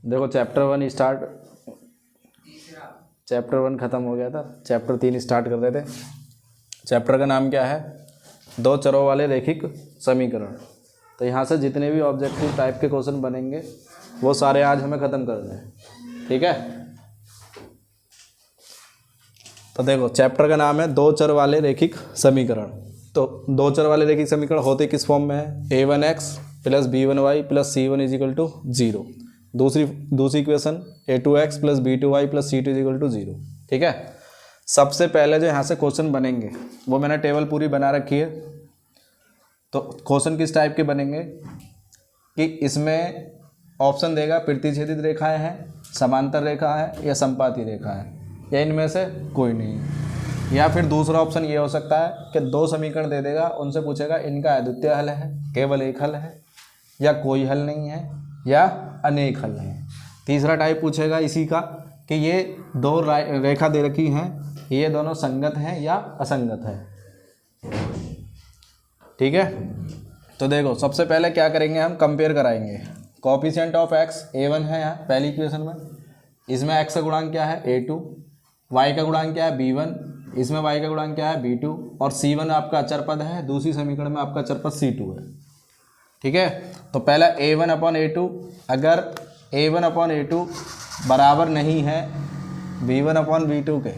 देखो chapter 1 start, chapter 1 ख़त्म हो गया था, चैप्टर 3 स्टार्ट कर रहे थे। चैप्टर का नाम क्या है? दो चरों वाले रैखिक समीकरण। तो यहाँ से जितने भी ऑब्जेक्टिव टाइप के क्वेश्चन बनेंगे वो सारे आज हमें ख़त्म करने हैं, ठीक है। तो देखो चैप्टर का नाम है दो चर वाले रैखिक समीकरण। तो दो चर वाले रैखिक समीकरण होते किस फॉर्म में है? a1x plus b1y plus c1 is equal to 0। दूसरी equation a2x plus b2y plus c2 is equal to 0, ठीक है। सबसे पहले जो यहाँ से क्वेश्चन बनेंगे वो मैंने टेबल पूरी बना रखी है। तो क्वेश्चन किस टाइप के बनेंगे कि इसमें ऑप्शन देगा प्रतिच्छेदित रेखाएं हैं, समांतर रेखा है या संपाती रेखा है, या इनमें से कोई नहीं है। या फिर दूसरा ऑप्शन ये हो सकता है कि दो समीकरण दे देगा, उनसे पूछेगा इनका अद्वितीय हल है, केवल एक हल है, या कोई हल नहीं है, या अनेक हल हैं। तीसरा टाइप पूछेगा इसी का कि ये दो रेखा दे रखी हैं, ये दोनों संगत हैं या असंगत है, ठीक है। तो देखो सबसे पहले क्या करेंगे, हम कंपेयर कराएंगे। कोएफिशिएंट ऑफ x a1 है यहाँ पहली इक्वेशन में, इसमें x का गुणांक क्या है a2, y का गुणांक क्या है b1, इसमें y का गुणांक क्या है b2, और c1 आपका अचर पद है, दूसरी समीकरण में आपका अचर पद c2 है, ठीक है। तो पहला a1 अपॉन a2, अगर a1 अपॉन a2 बराबर नहीं है b1 अपॉन b2 के,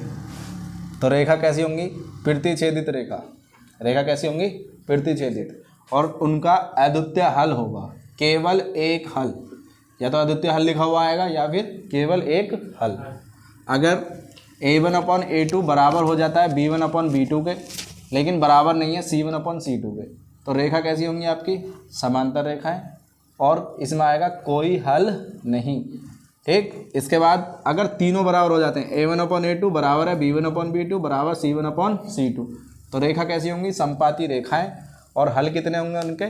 तो रेखा कैसी होंगी? प्रतिच्छेदित रेखा। रेखा कैसी होंगी? प्रतिच्छेदित। और उनका अद्वितीय हल होगा केवल एक हल, या तो अद्वितीय हल लिखा हुआ आएगा या फिर केवल एक हल। अगर a1 अपॉन a2 बराबर हो जाता है b1 अपॉन b2 के, लेकिन बराबर नहीं है c1 अपॉन c2 के, तो रेखा कैसी होंगी आपकी? समांतर रेखाएं, और इसमें आएगा कोई हल नहीं, ठीक। इसके बाद अगर तीनों बराबर हो जाते हैं, a1 अपॉन a2 बराबर है b1 अपॉन b2 बराबर c1 अपॉन c2, तो रेखा कैसी होंगी? संपाती रेखाएं, और हल कितने होंगे उनके?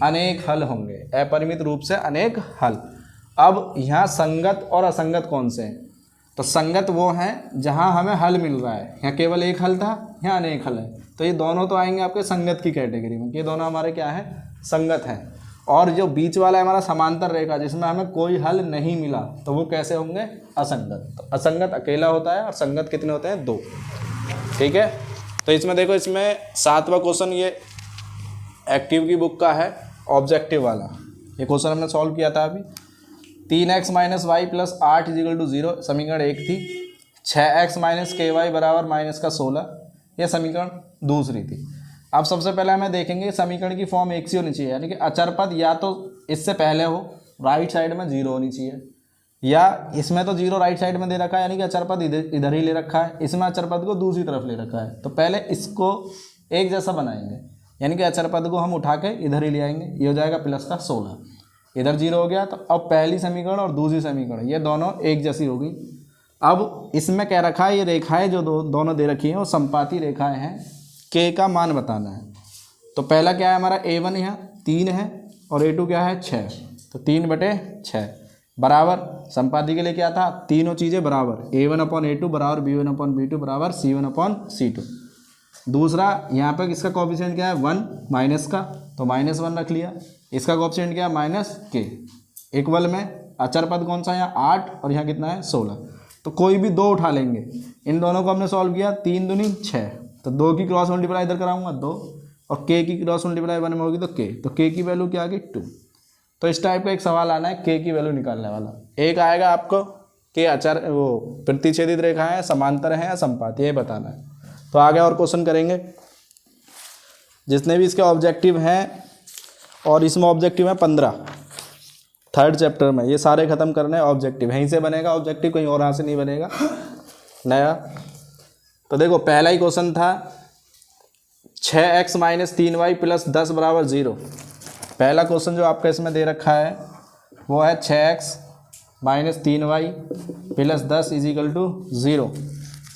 अनेक हल होंगे, अपरिमित रूप से अनेक हल। अब यहाँ संगत और असंगत कौन से हैं? तो संगत वो हैं जहाँ हमें हल मिल रहा है, यहाँ केवल एक हल था, यहाँ अनेक हल है, तो ये दोनों तो आएंगे आपके संगत की कैटेगरी में, ये दोनों हमारे क्या है? संगत हैं। और जो बीच वाला है हमारा समांतर रेखा, जिसमें हमें कोई हल नहीं मिला, तो वो कैसे होंगे? असंगत। तो असंगत अकेला होता है और संगत कितने होते हैं? दो, ठीक है। तो इसमें देखो, इसमें 7वां क्वेश्चन ये एक्टिव की बुक का है, ऑब्जेक्टिव वाला। ये क्वेश्चन हमने सॉल्व किया था अभी। 3x minus y plus 8 is equal to 0 समीकरण एक थी। 6x माइनस के वाई बराबर माइनस का 16, यह समीकरण दूसरी थी। अब सबसे पहले हमें देखेंगे समीकरण की फॉर्म एक सी होनी चाहिए, यानी कि अचर पद या तो इससे पहले हो, राइट साइड में 0 होनी चाहिए, या इसमें तो 0 राइट साइड में दे रखा है, यानी कि अचर पद इधर ही ले रखा है, इसमें अचर पद को दूसरी तरफ ले रखा है। तो पहले इसको एक जैसा बनाएंगे, यानी कि अचर पद को हम उठा के इधर ही ले आएंगे, ये हो जाएगा प्लस का 16, इधर 0 हो गया। तो अब पहली समीकरण और दूसरी समीकरण ये दोनों एक जैसी होगी। अब इसमें क्या रखा है, ये रेखाएं जो दोनों दे रखी हैं वो संपाती रेखाएं हैं, के का मान बताना है। तो पहला क्या है हमारा? a1 यहाँ 3 है और a2 क्या है? 6, तो 3/6 बराबर संपाती के लिए क्या था? तीनों चीज़ें बराबर, a1 अपॉन a2 बराबर b1 अपॉन b2 बराबर c1 अपॉन c2। दूसरा यहाँ पर इसका कोएफिशिएंट क्या है? 1 माइनस का, तो -1 रख लिया। इसका कोएफिशिएंट क्या है? माइनस के। इक्वल में अचर पद कौन सा है? यहाँ 8 और यहाँ कितना है? 16। तो कोई भी दो उठा लेंगे, इन दोनों को हमने सॉल्व किया, 3 दूनी 6, तो 2 की क्रॉस मल्टीप्लाई इधर कराऊंगा 2, और k की क्रॉस मल्टीप्लाई 1 में होगी तो k, तो k की वैल्यू क्या आ गई? 2। तो इस टाइप का एक सवाल आना है k की वैल्यू निकालने वाला। एक आएगा आपको कि अचर वो प्रतिच्छेदित रेखा है, समांतर है या संपाती, ये बताना है। तो आगे और क्वेश्चन करेंगे जितने भी इसके ऑब्जेक्टिव हैं, और इसमें ऑब्जेक्टिव है 15 थर्ड चैप्टर में, ये सारे खत्म करने हैं ऑब्जेक्टिव। यहीं से बनेगा ऑब्जेक्टिव, कहीं और यहाँ से नहीं बनेगा नया। तो देखो पहला ही क्वेश्चन था 6x माइनस 3y प्लस 10 बराबर 0। पहला क्वेश्चन जो आपका इसमें दे रखा है वो है 6x minus 3y plus 10 is equal to 0,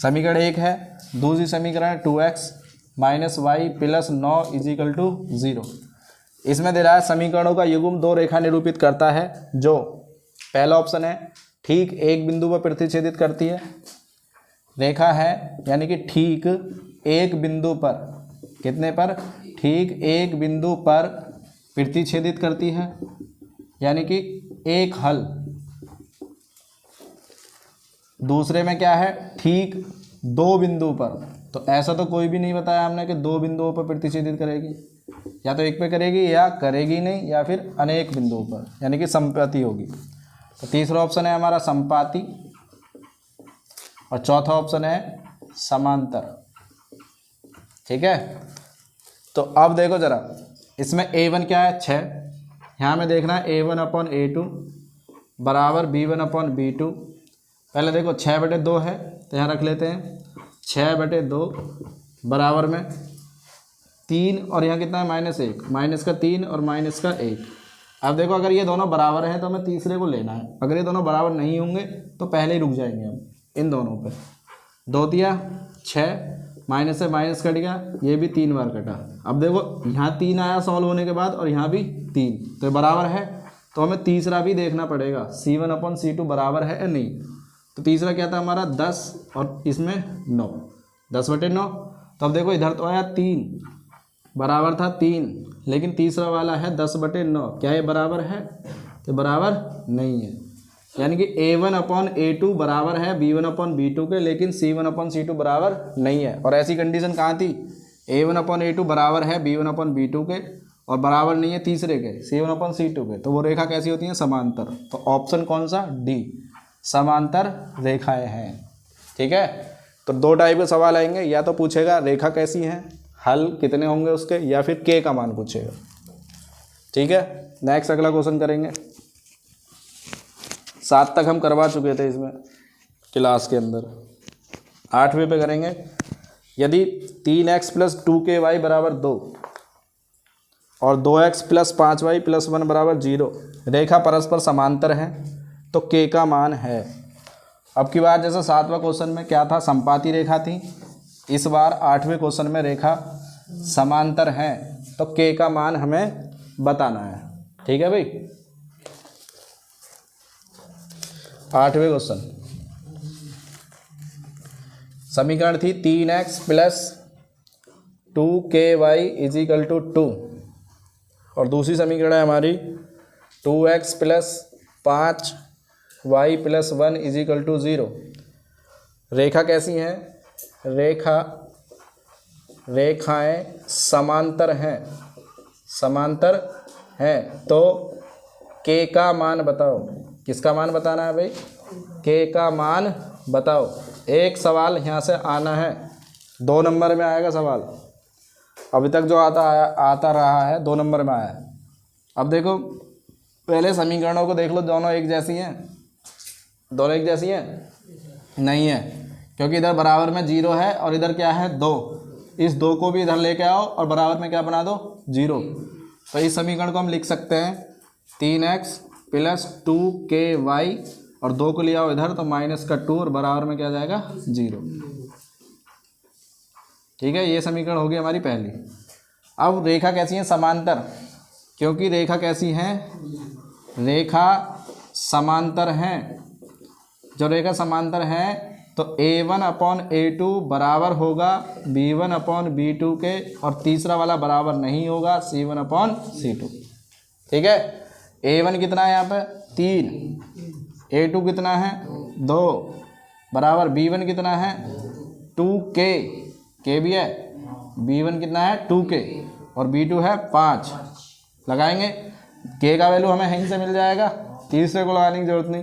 समीकरण एक है। दूसरी समीकरण है 2x minus y plus 9 is equal to 0। इसमें दे रहा है समीकरणों का युग्म दो रेखा निरूपित करता है, जो पहला ऑप्शन है ठीक एक बिंदु पर प्रतिच्छेदित करती है, रेखा है यानी कि ठीक एक बिंदु पर, कितने पर? ठीक एक बिंदु पर प्रतिच्छेदित करती है, यानी कि एक हल, दूसरे में क्या है, ठीक 2 बिंदु पर। तो ऐसा तो कोई भी नहीं बताया हमने कि 2 बिंदुओं पर प्रतिच्छेदित करेगी, या तो एक पे करेगी या करेगी नहीं, या फिर अनेक बिंदुओं पर, यानी कि संपाती होगी। तो तीसरा ऑप्शन है हमारा संपाती, और चौथा ऑप्शन है समांतर। ठीक है, तो अब देखो जरा, इसमें A1 क्या है, 6। यहाँ में देखना है A1/A2 बराबर B1/B2। पहले देखो 6/2 है, तो यहाँ रख लेते हैं 6/2 बराबर में 3, और यहाँ कितना है -1, -3 और -1। अब देखो अगर ये दोनों बराबर हैं तो हमें तीसरे को लेना है, अगर ये दोनों बराबर नहीं होंगे तो पहले ही रुक जाएंगे हम इन दोनों पे। 2 तिया 6, माइनस से माइनस कट गया, ये भी 3 बार कटा। अब देखो यहाँ 3 आया सॉल्व होने के बाद, और यहाँ भी 3, तो बराबर है। तो हमें तीसरा भी देखना पड़ेगा, C1/C2 बराबर है या नहीं। तो तीसरा क्या था हमारा 10, और इसमें 9, 10/9। तो अब देखो इधर तो आया 3, बराबर था 3, लेकिन तीसरा वाला है 10/9, क्या ये बराबर है, तो बराबर नहीं है। यानी कि A1/A2 बराबर है B1/B2 के, लेकिन C1/C2 बराबर नहीं है। और ऐसी कंडीशन कहाँ थी, A1/A2 बराबर है B1/B2 के और बराबर नहीं है तीसरे के C1/C2 के, तो वो रेखा कैसी होती है, समांतर। तो ऑप्शन कौन सा, डी, समांतर रेखाएं हैं। ठीक है, तो 2 टाइप के सवाल आएंगे, या तो पूछेगा रेखा कैसी है, हल कितने होंगे उसके, या फिर के का मान पूछेगा। ठीक है, नेक्स्ट अगला क्वेश्चन करेंगे। 7 तक हम करवा चुके थे इसमें क्लास के अंदर, 8वें पे करेंगे। यदि 3x + 2ky बराबर 2 और 2x + 5y + 1 बराबर 0 रेखा परस्पर समांतर है तो k का मान है। अब की बार जैसे 7वां क्वेश्चन में क्या था, संपाती रेखा थी, इस बार 8वें क्वेश्चन में रेखा समांतर है, तो k का मान हमें बताना है। ठीक है भाई, 8वें क्वेश्चन, समीकरण थी 3x + 2ky = 2, और दूसरी समीकरण है हमारी 2x + 5y + 1 = 0। रेखा कैसी हैं, रेखाएं समांतर हैं, तो k का मान बताओ। किसका मान बताना है भाई, k का मान बताओ। एक सवाल यहाँ से आना है, 2 नंबर में आएगा सवाल। अभी तक जो आता रहा है 2 नंबर में आया है। अब देखो पहले समीकरणों को देख लो, दोनों एक जैसी हैं, दोनों एक जैसी हैं, नहीं है, क्योंकि इधर बराबर में 0 है और इधर क्या है 2। इस 2 को भी इधर लेके आओ और बराबर में क्या बना दो, 0। तो इस समीकरण को हम लिख सकते हैं 3x + 2ky, और 2 को ले आओ इधर तो -2 और बराबर में क्या जाएगा 0। ठीक है, ये समीकरण होगी हमारी पहली। अब रेखा कैसी है, समांतर, क्योंकि रेखा कैसी है, रेखा समांतर है। जो रेखा समांतर है तो A1/A2 बराबर होगा B1/B2 के, और तीसरा वाला बराबर नहीं होगा C1/C2। ठीक है, A1 कितना है यहाँ पे 3, A2 कितना है 2, बराबर B1 कितना है 2k, k भी है, B1 कितना है 2k और B2 है 5। लगाएंगे, k का वैल्यू हमें यहीं से मिल जाएगा, तीसरे को लगाने की जरूरत नहीं।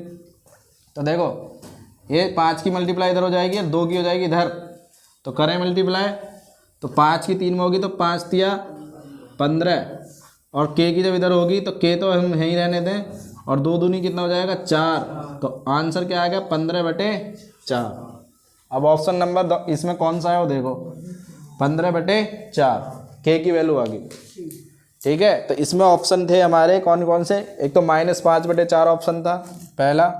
तो देखो ये 5 की मल्टीप्लाई इधर हो जाएगी और 2 की हो जाएगी इधर, तो करें मल्टीप्लाई, तो 5 की 3 में होगी तो 5 तिया 15, और k की जब इधर होगी तो k तो हम यहीं रहने दें, और 2 दूनी कितना हो जाएगा 4, तो आंसर क्या आएगा 15/4। अब ऑप्शन नंबर इसमें कौन सा है वो देखो, 15/4 k की वैल्यू आ गई। ठीक है, तो इसमें ऑप्शन थे हमारे कौन कौन से, एक तो -5/4 ऑप्शन था पहला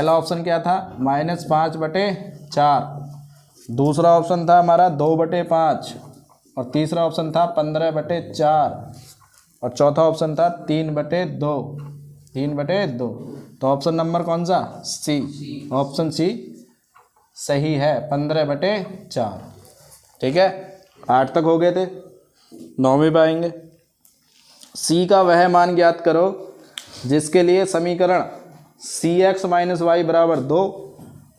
ऑप्शन क्या था -5/4, दूसरा ऑप्शन था हमारा 2/5, और तीसरा ऑप्शन था 15/4, और चौथा ऑप्शन था 3/2। तो ऑप्शन नंबर कौन सा, सी, ऑप्शन सी सही है, 15/4। ठीक है, 8 तक हो गए थे, 9वें पे आएंगे। सी का वह मान ज्ञात करो जिसके लिए समीकरण CX माइनस वाई बराबर 2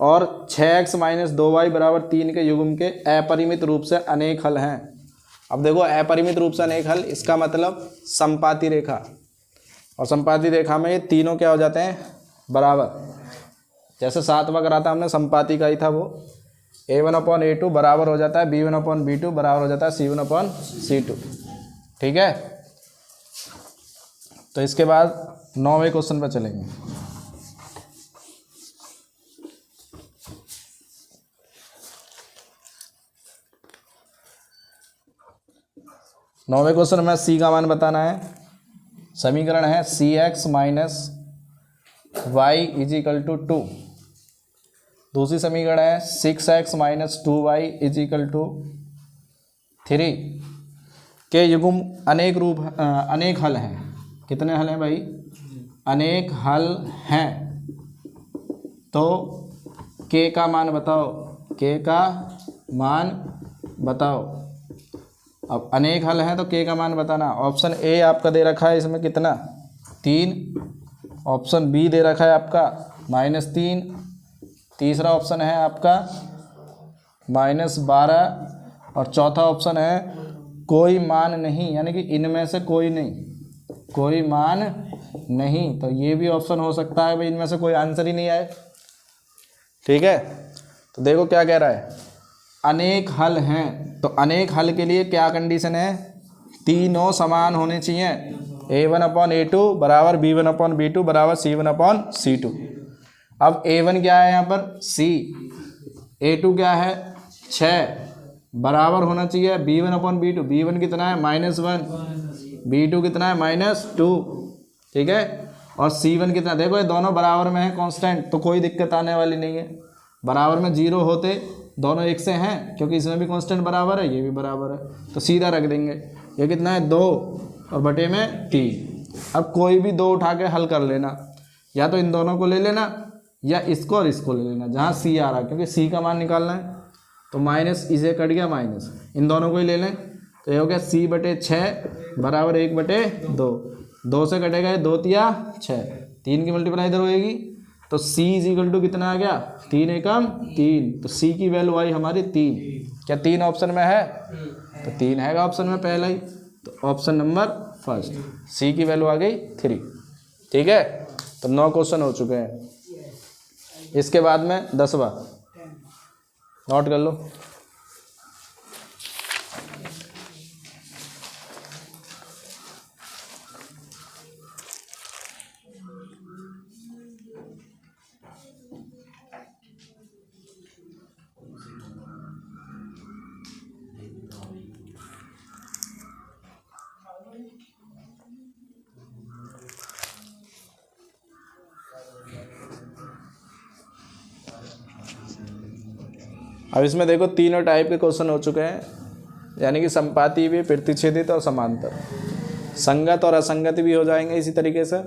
और 6x माइनस 2y बराबर 3 के युग्म के अपरिमित रूप से अनेक हल हैं। अब देखो अपरिमित रूप से अनेक हल, इसका मतलब समपाती रेखा, और समपाती रेखा में ये तीनों क्या हो जाते हैं, बराबर। जैसे 7वां करा था हमने, समपाती का ही था वो, A1/A2 बराबर हो जाता है B1/B2 बराबर हो जाता है C1/C2। ठीक है, तो इसके बाद 9वें क्वेश्चन पर चलेंगे। नौवें क्वेश्चन में C का मान बताना है। समीकरण है CX minus y is equal to 2। दूसरी समीकरण है 6x minus 2y is equal to 3 के युग्म अनेक हल हैं। कितने हल हैं भाई, अनेक हल हैं। तो k का मान बताओ, k का मान बताओ। अब अनेक हल हैं तो k का मान बताना। ऑप्शन ए आपका दे रखा है, इसमें कितना 3। ऑप्शन बी दे रखा है आपका -3। तीसरा ऑप्शन है आपका -12 और चौथा ऑप्शन है कोई मान नहीं, यानी कि इनमें से कोई नहीं, कोई मान नहीं। तो ये भी ऑप्शन हो सकता है भाई, इनमें से कोई आंसर ही नहीं आए। ठीक है, तो देखो क्या कह रहा है, अनेक हल हैं। तो अनेक हल के लिए क्या कंडीशन है, तीनों समान होने चाहिए। A1/A2 बराबर B1/B2 बराबर C1/C2। अब A1 क्या है यहाँ पर C, A2 क्या है 6, बराबर होना चाहिए B1/B2। B1 कितना है -1, B2 कितना है -2। ठीक है, और C1 कितना, देखो ये दोनों बराबर में है कांस्टेंट, तो कोई दिक्कत आने वाली नहीं है। बराबर में 0 होते दोनों एक से हैं, क्योंकि इसमें भी कांस्टेंट बराबर है, ये भी बराबर है, तो सीधा रख देंगे। ये कितना है 2 और बटे में 3। अब कोई भी 2 उठा के हल कर लेना, या तो इन दोनों को ले लेना या इसको और इसको ले लेना, जहाँ C आ रहा है, क्योंकि C का मान निकालना है। तो माइनस इसे कट गया माइनस, इन दोनों को ही ले लें, तो ये हो गया C/6 बराबर 1/2। 2 से कटेगा 2 तिया 6, 3 की मल्टीप्लाई इधर होएगी, तो C इक्वल टू कितना आ गया 3 एकम 3। तो C की वैल्यू आई हमारी 3। क्या 3 ऑप्शन में है, तो 3 है ऑप्शन में पहला ही, तो ऑप्शन नंबर फर्स्ट C की वैल्यू आ गई 3। ठीक है, तो 9 क्वेश्चन हो चुके हैं। इसके बाद में 10वां नोट कर लो। अब इसमें देखो तीनों टाइप के क्वेश्चन हो चुके हैं, यानी कि संपाती भी, प्रतिच्छेदित और समांतर। संगत और असंगत भी हो जाएंगे इसी तरीके से।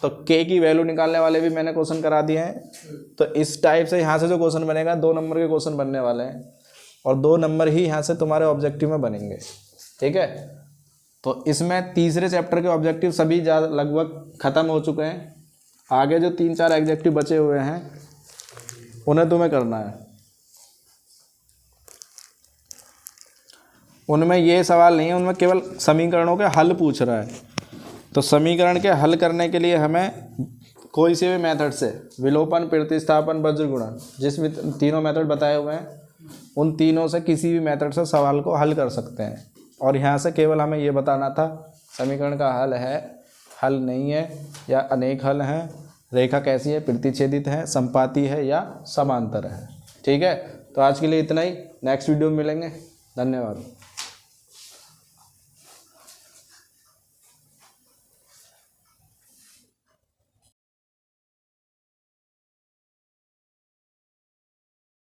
तो k की वैल्यू निकालने वाले भी मैंने क्वेश्चन करा दिए हैं। तो इस टाइप से यहाँ से जो क्वेश्चन बनेगा 2 नंबर के क्वेश्चन बनने वाले हैं, और 2 नंबर ही यहाँ से तुम्हारे ऑब्जेक्टिव में बनेंगे। ठीक है, तो इसमें तीसरे चैप्टर के ऑब्जेक्टिव सभी लगभग ख़त्म हो चुके हैं। आगे जो 3-4 ऑब्जेक्टिव बचे हुए हैं उन्हें तुम्हें करना है। उनमें ये सवाल नहीं है, उनमें केवल समीकरणों के हल पूछ रहा है। तो समीकरण के हल करने के लिए हमें कोई से भी मेथड से, विलोपन, प्रतिस्थापन, वज्र गुणन, जिस भी तीनों मेथड बताए हुए हैं, उन तीनों से किसी भी मेथड से सवाल को हल कर सकते हैं। और यहाँ से केवल हमें ये बताना था समीकरण का हल है, हल नहीं है, या अनेक हल हैं, रेखा कैसी है, प्रतिच्छेदित है, संपाती है या समांतर है। ठीक है, तो आज के लिए इतना ही। नेक्स्ट वीडियो में मिलेंगे। धन्यवाद।